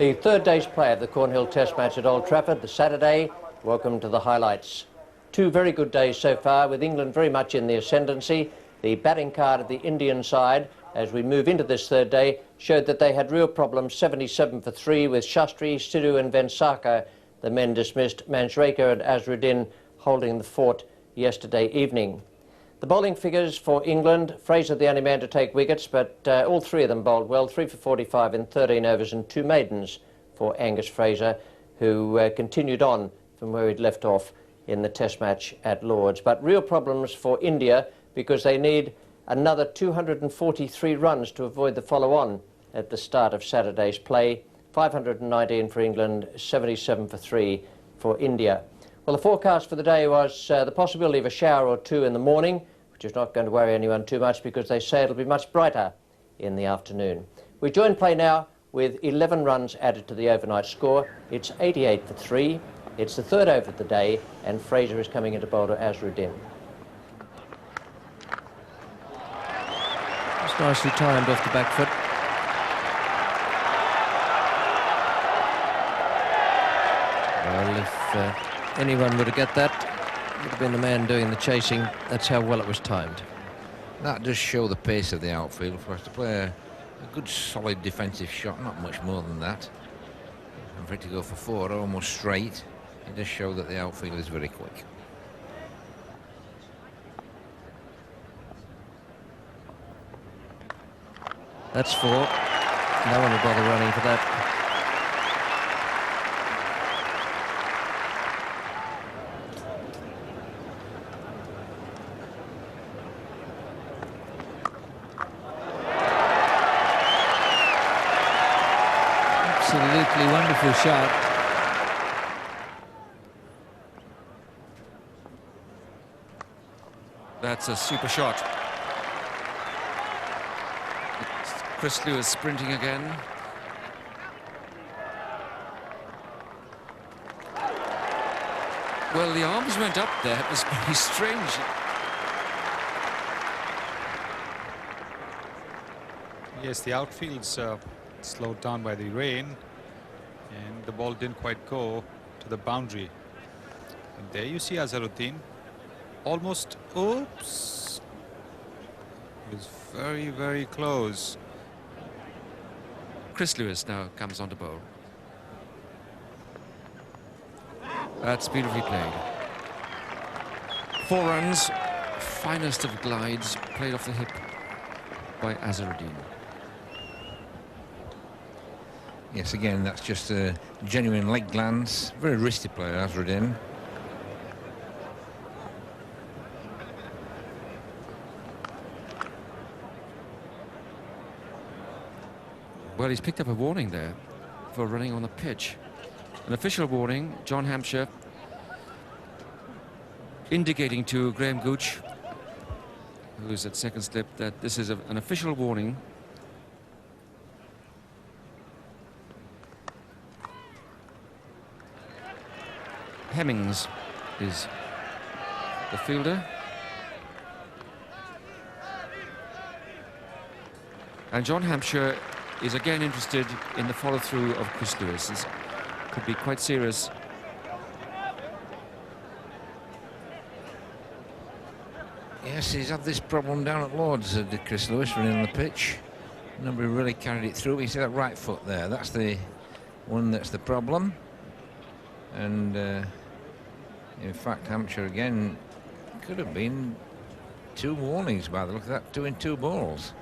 The third day's play of the Cornhill Test match at Old Trafford, the Saturday. Welcome to the highlights. Two very good days so far, with England very much in the ascendancy. The batting card of the Indian side, as we move into this third day, showed that they had real problems, 77 for 3, with Shastri, Sidhu and Vensaka, the men dismissed, Manjrekar and Azharuddin holding the fort yesterday evening. The bowling figures for England, Fraser the only man to take wickets, but all three of them bowled well, 3 for 45 in 13 overs and 2 maidens for Angus Fraser, who continued on from where he'd left off in the Test match at Lord's. But real problems for India, because they need another 243 runs to avoid the follow-on at the start of Saturday's play. 519 for England, 77 for 3 for India. Well, the forecast for the day was the possibility of a shower or two in the morning, which is not going to worry anyone too much because they say it'll be much brighter in the afternoon. We join play now with 11 runs added to the overnight score. It's 88 for 3. It's the third over of the day, and Fraser is coming into bowl to Azharuddin. It's nicely timed off the back foot. Well, if anyone would have got that, it would have been the man doing the chasing. That's how well it was timed. That does show the pace of the outfield for us to play a good solid defensive shot, not much more than that. And for it to go for 4 almost straight, it does show that the outfield is very quick. That's 4. No one will bother running for that. Absolutely wonderful shot. That's a super shot. Chris Lewis sprinting again. Well, the arms went up there. It was very strange. Yes, the outfield's slowed down by the rain, and the ball didn't quite go to the boundary. And there you see Azharuddin. Almost, oops. It was very, very close. Chris Lewis now comes on to bowl. That's beautifully played. 4 runs, finest of glides, played off the hip by Azharuddin. Yes, again, that's just a genuine leg glance. Very wristy player, Azharuddin. Well, he's picked up a warning there for running on the pitch. An official warning, John Hampshire indicating to Graham Gooch, who's at second slip, that this is an official warning. Hemmings is the fielder. And John Hampshire is again interested in the follow-through of Chris Lewis. This could be quite serious. Yes, he's had this problem down at Lord's, Chris Lewis, running on the pitch. Nobody really carried it through. You see that right foot there, that's the one that's the problem. And in fact, Hampshire again could have been 2 warnings by the look of that, 2 in 2 balls.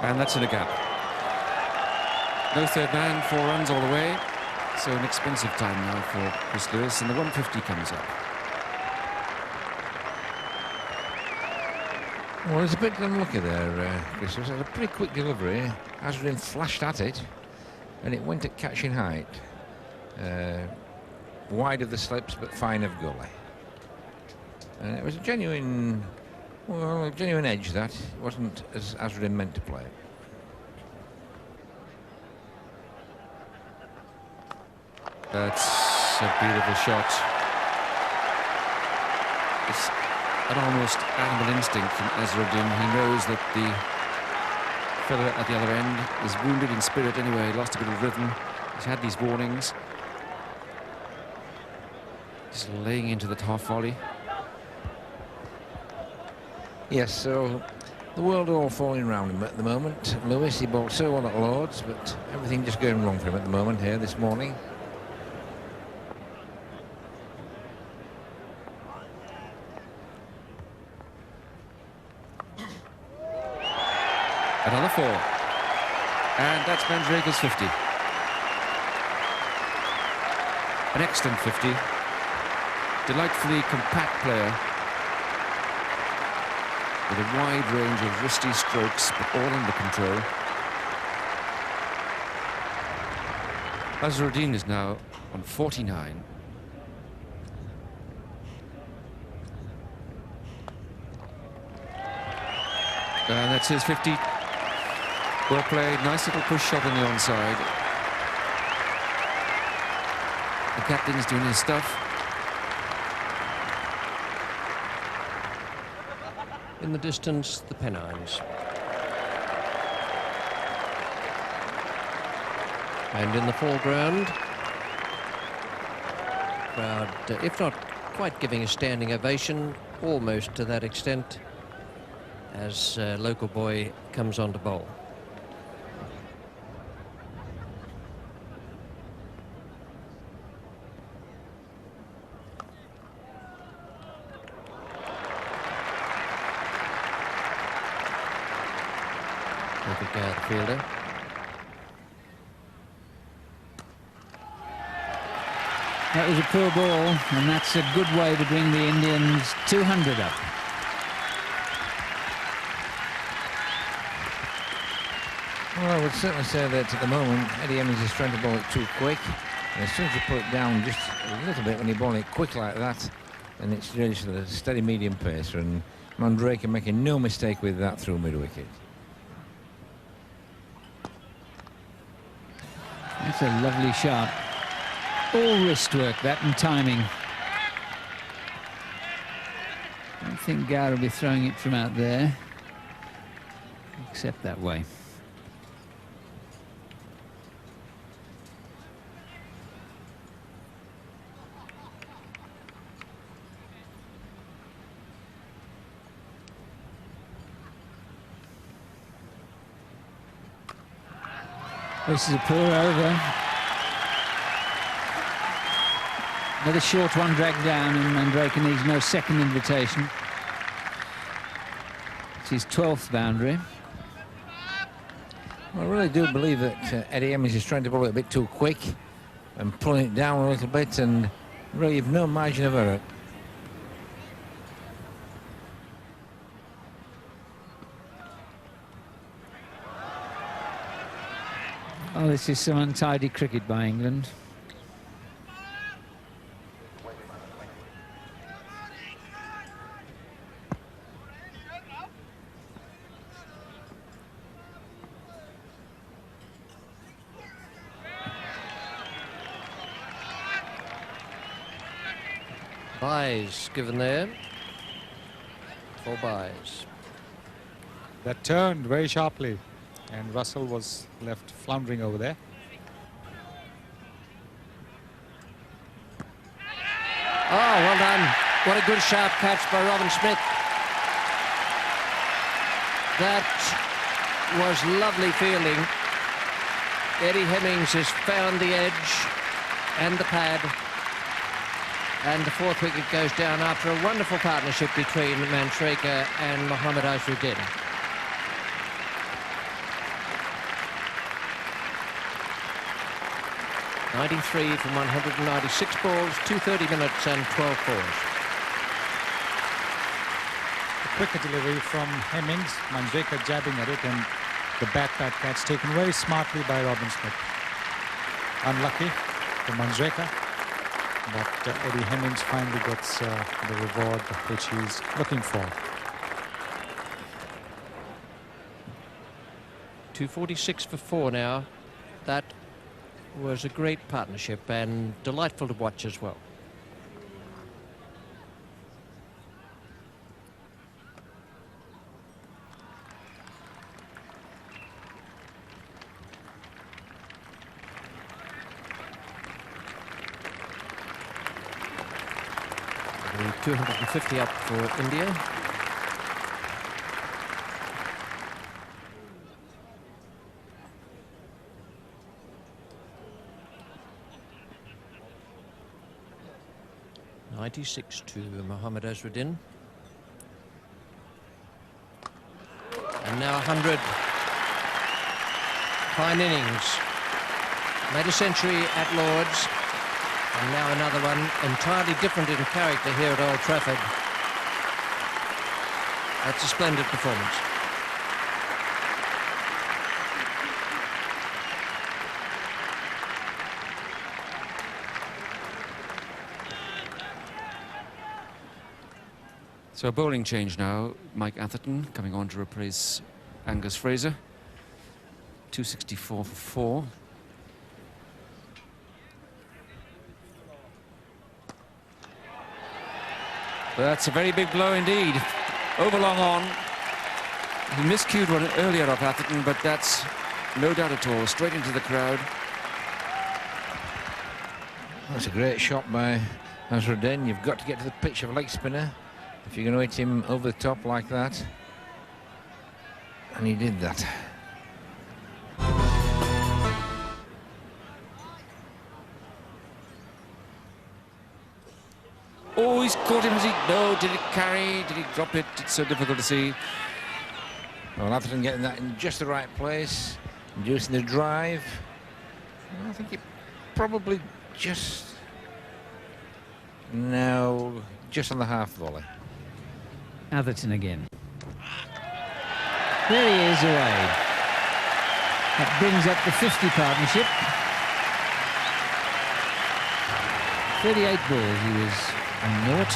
And that's in a gap. No third man, 4 runs all the way. So an expensive time now for Chris Lewis, and the 150 comes up. Well, it's a bit unlucky there, Chris Lewis. Had a pretty quick delivery. Azharuddin flashed at it, and it went at catching height. Wide of the slips, but fine of gully. And it was a genuine... Well, a genuine edge, that. It wasn't as Azharuddin meant to play it. That's a beautiful shot. It's an almost animal instinct from Azharuddin. He knows that the fella at the other end is wounded in spirit anyway, lost a bit of rhythm. He's had these warnings. He's laying into the half volley. Yes, so the world all falling around him at the moment. Lewis, he bowled so well at Lords, but everything just going wrong for him at the moment here this morning. Another 4. And that's Manjrekar's 50. An excellent 50. Delightfully compact player with a wide range of wristy strokes, but all under control. Azharuddin is now on 49. And that's his 50. Well played, nice little push shot on the onside. The captain's doing his stuff. In the distance, the Pennines. And in the foreground, crowd, if not quite giving a standing ovation, almost to that extent, as local boy comes on to bowl. Perfect out the fielder. That was a poor ball, and that's a good way to bring the Indians 200 up. Well, I would certainly say that at the moment, Eddie Hemmings is trying to bowl it too quick. And as soon as you put it down just a little bit, when you bowl it quick like that, and it's really sort of a steady medium pacer, and Manjrekar making no mistake with that through mid-wicket. That's a lovely shot. All wrist work, that, and timing. I don't think Gower will be throwing it from out there, except that way. This is a poor over. Another short one dragged down, and Manjrekar needs no second invitation. It's his 12th boundary. Well, I really do believe that Eddie Hemmings is trying to bowl it a bit too quick and pulling it down a little bit, and really you've no margin of error. Oh, this is some untidy cricket by England. Byes given there. 4 byes. That turned very sharply, and Russell was left floundering over there. Oh, well done. What a good sharp catch by Robin Smith. That was lovely fielding. Eddie Hemmings has found the edge and the pad. And the 4th wicket goes down after a wonderful partnership between Manjrekar and Mohammad Azharuddin. .93 from 196 balls, 230 minutes and 12 balls. A quicker delivery from Hemmings, Manjrekar jabbing at it, and the bat catch taken very smartly by Robin Smith. Unlucky for Manjrekar, but Eddie Hemmings finally gets the reward which he's looking for. 246 for 4 now. That was a great partnership and delightful to watch as well. 250 up for India. .96 to Mohammad Azharuddin. And now 100. Fine innings. Made a century at Lord's. And now another one, entirely different in character here at Old Trafford. That's a splendid performance. So a bowling change now. Mike Atherton coming on to replace Angus Fraser. 264 for 4. That's a very big blow indeed. Over long on. He miscued one earlier off Atherton, but that's no doubt at all. Straight into the crowd. That's a great shot by Azharuddin. You've got to get to the pitch of a leg spinner if you're going to hit him over the top like that. And he did that. Oh, he's caught him. Has he? No, did it carry? Did he drop it? It's so difficult to see. Well, Atherton getting that in just the right place, inducing the drive. I think it probably just now, just on the half volley. Atherton again. There he is, away. That brings up the 50 partnership. 38 balls he was on naught.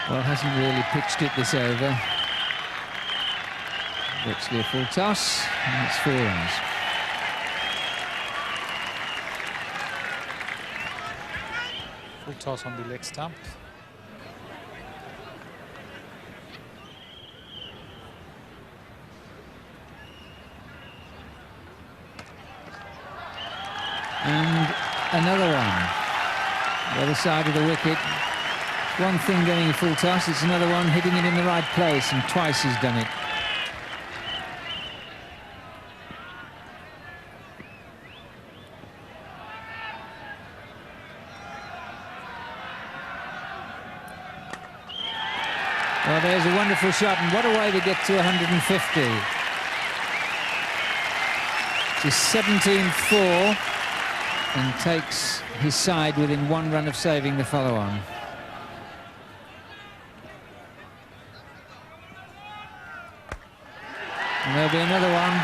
Well, hasn't really pitched it this over. Virtually a full toss, and it's 4 runs. Full toss on the leg stump. And another one. The other side of the wicket. One thing going a full toss, it's another one hitting it in the right place, and twice he's done it. Well, there's a wonderful shot, and what a way to get to 150. It's 17-4 and takes his side within 1 run of saving the follow-on. And there'll be another one.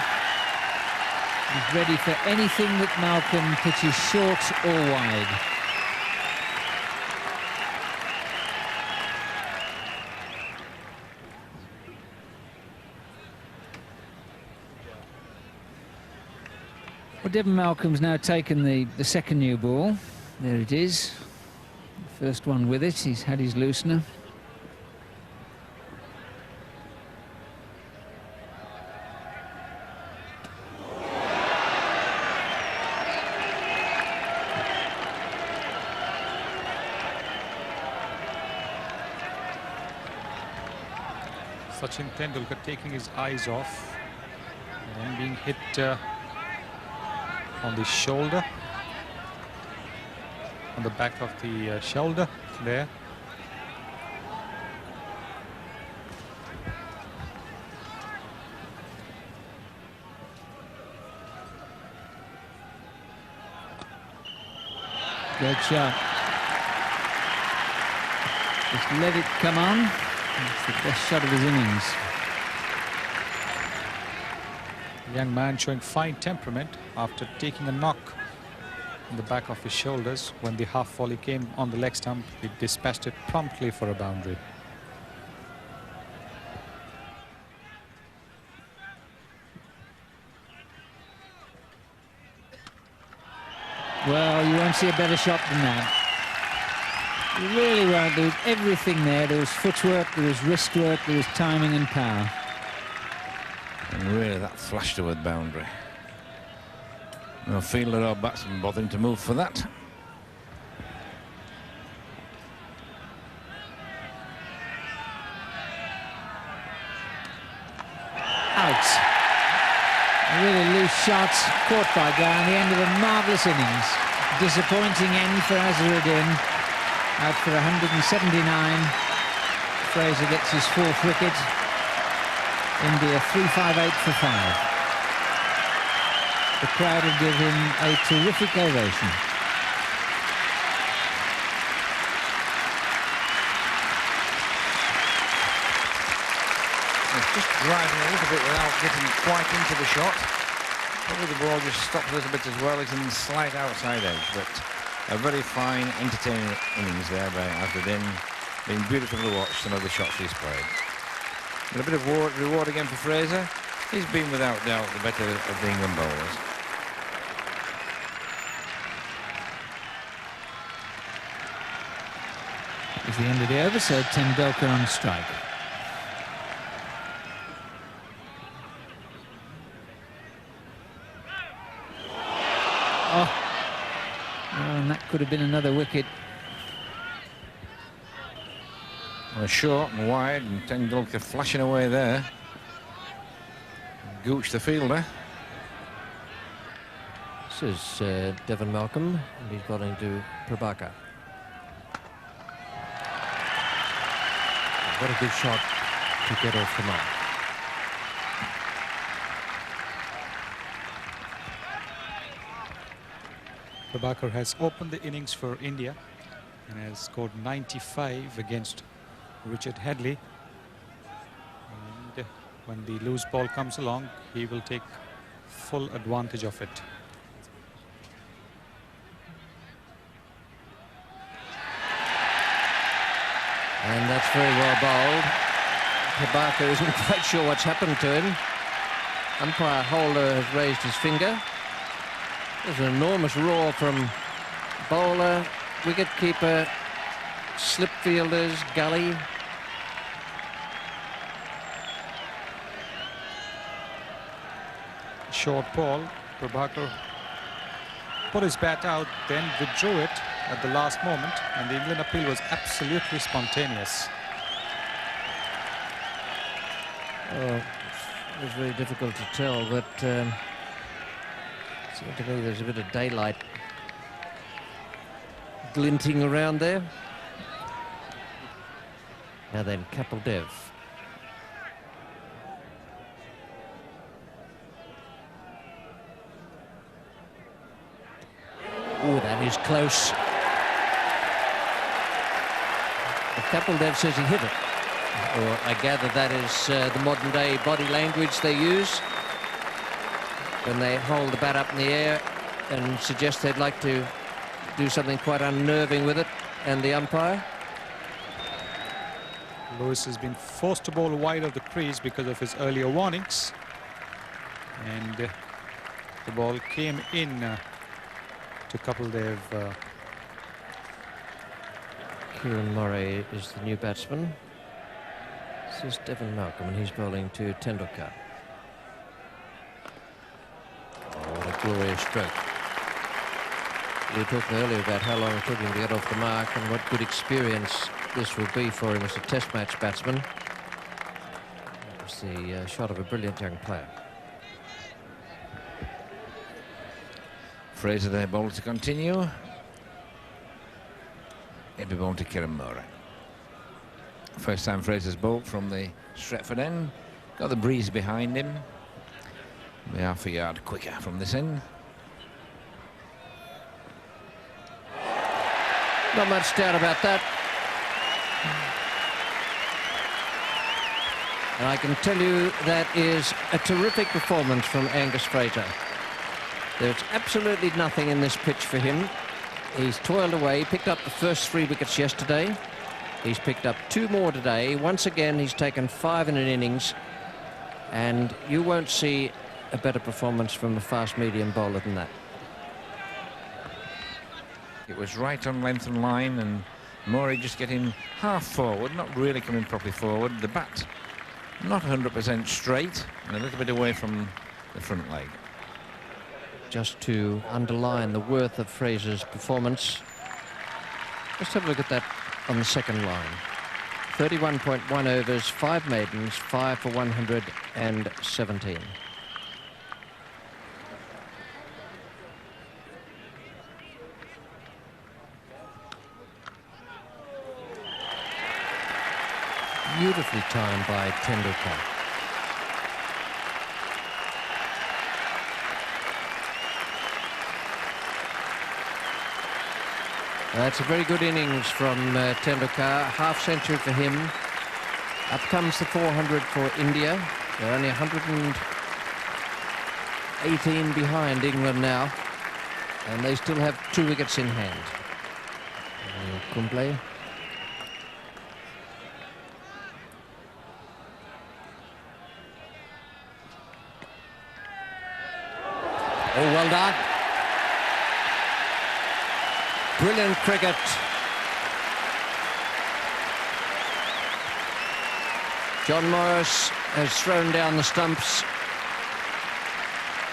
He's ready for anything that Malcolm pitches short or wide. Well, Devon Malcolm's now taken the second new ball. There it is. The first one with it. He's had his loosener. Sachin Tendulkar taking his eyes off and being hit on the shoulder, on the back of the shoulder there. Good shot. Just let it come on. It's the best shot of his innings. Young man showing fine temperament after taking a knock on the back of his shoulders. When the half volley came on the leg stump, he dispatched it promptly for a boundary. Well, you won't see a better shot than that. You really won't. There was everything there. There was footwork, there was wrist work, there was timing and power. And really, that flashed toward boundary. No fielder or batsman bothering to move for that. Out. A really loose shot, caught by Down, the end of a marvellous innings. Disappointing end for Azharuddin, out for 179. Fraser gets his 4th wicket. India 358 for 5. The crowd will give him a terrific ovation. Just driving a little bit without getting quite into the shot. Probably the ball just stopped a little bit as well. It's in slight outside edge, but a very fine, entertaining innings there by Azharuddin. Been beautiful to watch some of the shots he's played. And a bit of reward again for Fraser. He's been without doubt the better of the England bowlers. It's the end of the over, so Tendulkar on strike. Oh, and that could have been another wicket. Well, short and wide, and Tendulkar flashing away there. Gooch the fielder. This is Devon Malcolm, and he's bowling to Prabhakar. What a good shot to get off the mark. Prabhakar has opened the innings for India and has scored 95 against Richard Headley. And when the loose ball comes along, he will take full advantage of it. And that's very well bowled. Prabhakar isn't quite sure what's happened to him. Umpire Holder has raised his finger. There's an enormous roar from bowler, wicket-keeper, slip fielders, gully. Short ball. Prabhakar put his bat out, then withdrew it at the last moment, and the England appeal was absolutely spontaneous. Oh, it was very difficult to tell, but it seemed to me there's a bit of daylight glinting around there. Now then, Kapil Dev. Oh, that is close. Kapil Dev says he hit it. Or I gather that is the modern day body language they use when they hold the bat up in the air and suggest they'd like to do something quite unnerving with it, and the umpire. Lewis has been forced to bowl wide of the crease because of his earlier warnings, and the ball came in to Kapil Dev. Kieran Murray is the new batsman. This is Devon Malcolm, and he's bowling to Tendulkar. Oh, what a glorious stroke. We were talking earlier about how long it took him to get off the mark and what good experience this will be for him as a test match batsman. That was the shot of a brilliant young player. Fraser there, ball to continue. He'll be bowled to Kieran Murray. First time Fraser's bowled from the Stretford end. Got the breeze behind him. Be half a yard quicker from this end. Not much doubt about that. And I can tell you that is a terrific performance from Angus Fraser. There's absolutely nothing in this pitch for him. He's toiled away, picked up the first 3 wickets yesterday. He's picked up 2 more today. Once again, he's taken 5 in an innings. And you won't see a better performance from a fast medium bowler than that. It was right on length and line, and Murray just getting half forward, not really coming properly forward. The bat not 100% straight, and a little bit away from the front leg. just to underline the worth of Fraser's performance. Let's have a look at that on the second line. 31.1 overs, 5 maidens, 5 for 117. Beautifully timed by Tendulkar. That's a very good innings from Tendulkar, half century for him. Up comes the 400 for India. They're only 118 behind England now, and they still have 2 wickets in hand. Kumble. Oh, well done. Brilliant cricket. John Morris has thrown down the stumps.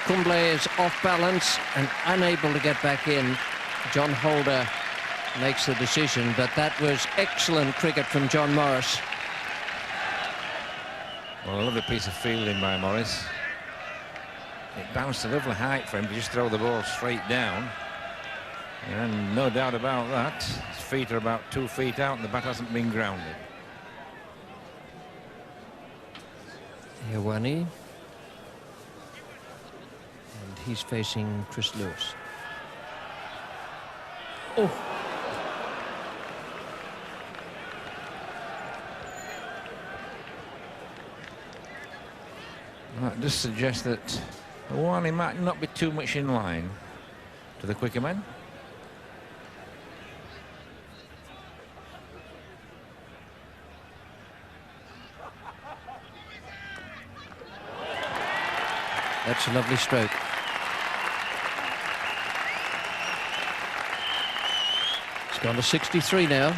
Kumble is off balance and unable to get back in. John Holder makes the decision, but that was excellent cricket from John Morris. Well, a lovely piece of fielding by Morris. It bounced a lovely height for him to just throw the ball straight down. And no doubt about that. His feet are about 2 feet out and the bat hasn't been grounded. Hirwani. And he's facing Chris Lewis. Oh! That does suggest that Hirwani might not be too much in line to the quicker men. That's a lovely stroke. It's gone to 63 now.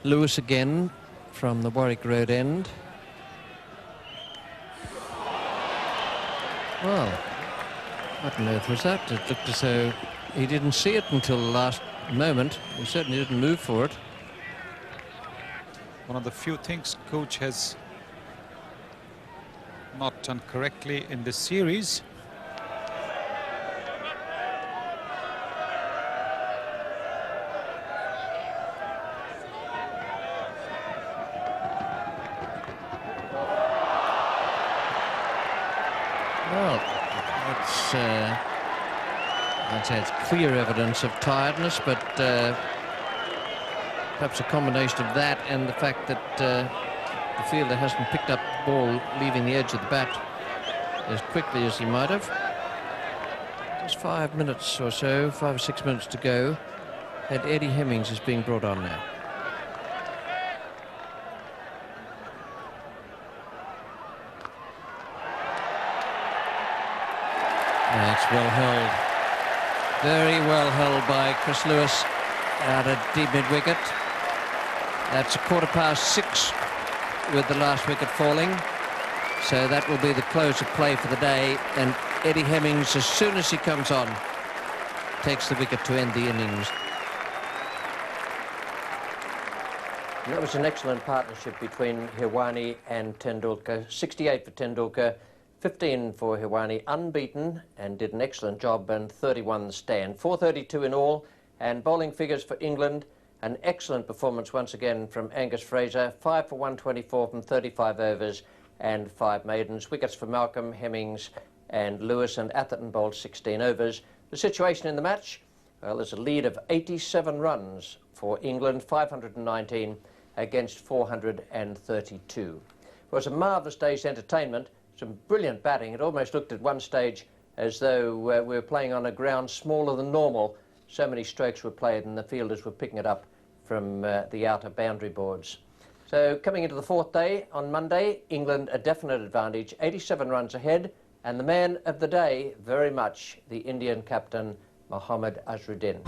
Lewis again from the Warwick Road end. Well, what on earth was that? It looked as though he didn't see it until the last moment. He certainly didn't move for it. One of the few things coach has not done correctly in this series. Well, I'd say it's clear evidence of tiredness, but perhaps a combination of that and the fact that the fielder hasn't picked up the ball leaving the edge of the bat as quickly as he might have. Just 5 minutes or so, 5 or 6 minutes to go, and Eddie Hemmings is being brought on now. That's well held. Very well held by Chris Lewis out at deep mid-wicket. That's 6:15 with the last wicket falling. So that will be the close of play for the day. And Eddie Hemmings, as soon as he comes on, takes the wicket to end the innings. And that was an excellent partnership between Hirwani and Tendulkar. 68 for Tendulkar, 15 for Hirwani, unbeaten, and did an excellent job, and 31 the stand. 432 in all, and bowling figures for England. An excellent performance once again from Angus Fraser, 5 for 124 from 35 overs and 5 maidens. Wickets for Malcolm, Hemmings and Lewis, and Atherton bowled 16 overs. The situation in the match? Well, there's a lead of 87 runs for England, 519 against 432. It was a marvellous day's entertainment. Some brilliant batting. It almost looked at one stage as though we were playing on a ground smaller than normal. So many strokes were played and the fielders were picking it up from the outer boundary boards. So coming into the fourth day on Monday, England a definite advantage, 87 runs ahead, and the man of the day very much the Indian captain Mohammad Azharuddin.